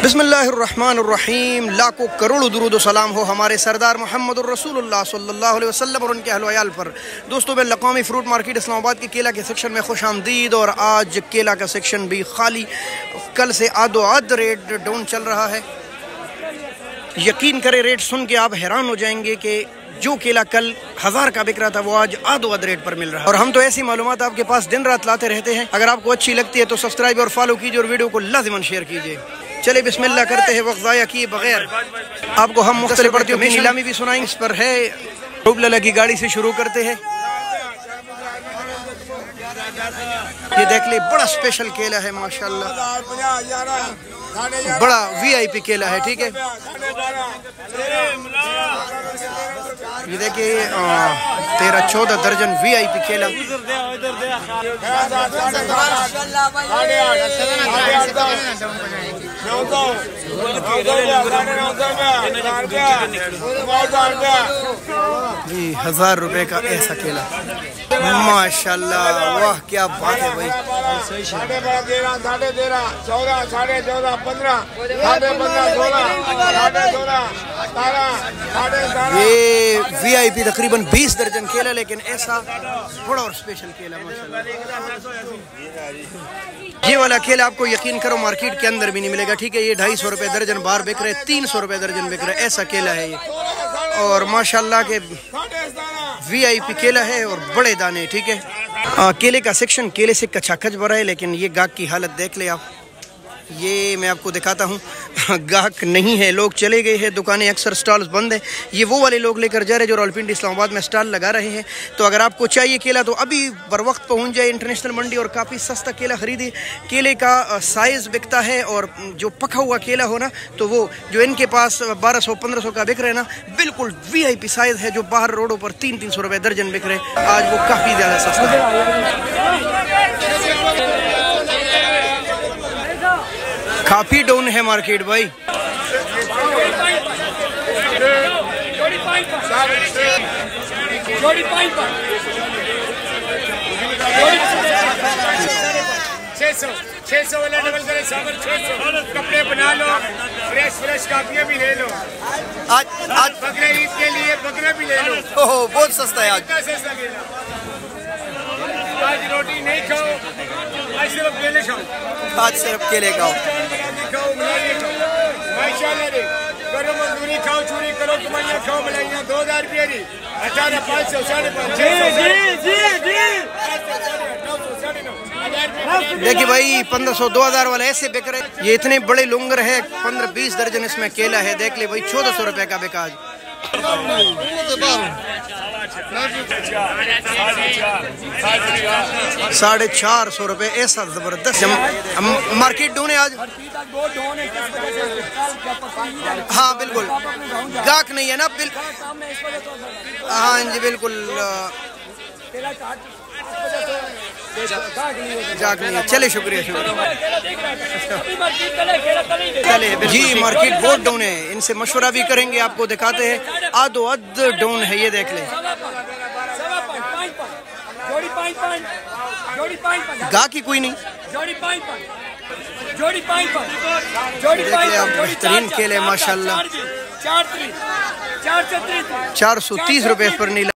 बिस्मिल्लाहिर्रहमानिर्रहीम। लाखों करोड़ों दुरूद सलाम हो हमारे सरदार मोहम्मद रसूलुल्लाह सल्लल्लाहु अलैहि वसल्लम और उनके अहल वयाल पर। दोस्तों, मैं लक़ामी फ़्रूट मार्केट इस्लामाबाद के केला के सेक्शन में खुश आमदीद। और आज केला का सेक्शन भी खाली, कल से आधो आध रेट डाउन चल रहा है। यकीन करें, रेट सुन के आप हैरान हो जाएंगे कि जो केला कल 1000 का बिक रहा था वो आज आधो आध रेट पर मिल रहा है। और हम तो ऐसी मालूमात आपके पास दिन रात लाते रहते हैं। अगर आपको अच्छी लगती है तो सब्सक्राइब और फॉलो कीजिए और वीडियो को लाज़िमन शेयर कीजिए। चले बिस्मिल्लाह करते हैं, वक्त ज़ाया किए बगैर आपको हम मुख्तलिफ बढ़ती हुई नीलामी भी सुनाएंगे। इस पर है रूबलला की गाड़ी से शुरू करते हैं। ये देख ले, बड़ा स्पेशल केला है माशाल्लाह, बड़ा VIP केला है। ठीक है, ये देखिए 13-14 दर्जन VIP केला। जी 1000 रुपए का ऐसा केला माशाल्लाह, वाह क्या बात है भाई। 13.5 ये VIP तकरीबन 20 दर्जन केला, लेकिन ऐसा बड़ा और स्पेशल केला माशाल्लाह। ये वाला केला आपको यकीन करो मार्केट के अंदर भी नहीं मिलेगा। ठीक है, ये 250 रुपए दर्जन बाहर बिक रहे, 300 रुपए दर्जन बिक रहे, ऐसा केला है ये। और माशाल्लाह के VIP केला है और बड़े दाने। ठीक है, केले का सेक्शन केले से कचाकच भरा है, लेकिन ये गाहक की हालत देख ले आप। ये मैं आपको दिखाता हूँ, गाहक नहीं है, लोग चले गए हैं, दुकानें अक्सर स्टॉल्स बंद है। ये वो वाले लोग लेकर जा रहे हैं जो रावलपिंडी इस्लामाबाद में स्टॉल लगा रहे हैं। तो अगर आपको चाहिए केला तो अभी बर वक्त पहुँच जाए इंटरनेशनल मंडी और काफ़ी सस्ता केला खरीदे। केले का साइज़ बिकता है, और जो पका हुआ केला हो ना, तो वो जो इनके पास 1200-1500 का बिक रहे हैं ना, बिल्कुल VIP साइज़ है। जो बाहर रोडों पर 300-300 रुपये दर्जन बिक रहे, आज वो काफ़ी ज़्यादा सस्ता है। काफी डाउन है मार्केट भाई। $600 वाला डबल करे, 600 कपड़े बना लो, फ्रेश काफियाँ भी ले लो। आज बकरा ईद के लिए बकरा भी ले लो। ओह, बहुत सस्ता है आज। सस्ता केला, आज रोटी नहीं खाओ, आज सिर्फ केले खाओ। आज सिर्फ केले खाओ, माशाल्लाह रे। करो मजदूरी, खाओ चूरी, करो कमाइयाँ, खाओ मिलाइयाँ। 2000 रुपये की 18,500, 550। देखिए भाई, 1500-2000 वाला ऐसे बिक रहे। ये इतने बड़े लुंगर है, 15-20 दर्जन इसमें केला है। देख ले भाई, 1400 रुपये का बिका आज। 450 रुपये, ऐसा जबरदस्त मार्केट डाउन है आज। हाँ बिल्कुल, गाहक नहीं है ना, हाँ जी बिल्कुल, जाग नहीं है। चले, शुक्रिया। चले जी, मार्केट बहुत डाउन है। इनसे मशवरा भी करेंगे, आपको दिखाते हैं। आधो अध डाउन है, ये देख ले। गाहक ही कोई नहीं। बेहतरीन केले माशाल्लाह। 430 रुपए पर नीला।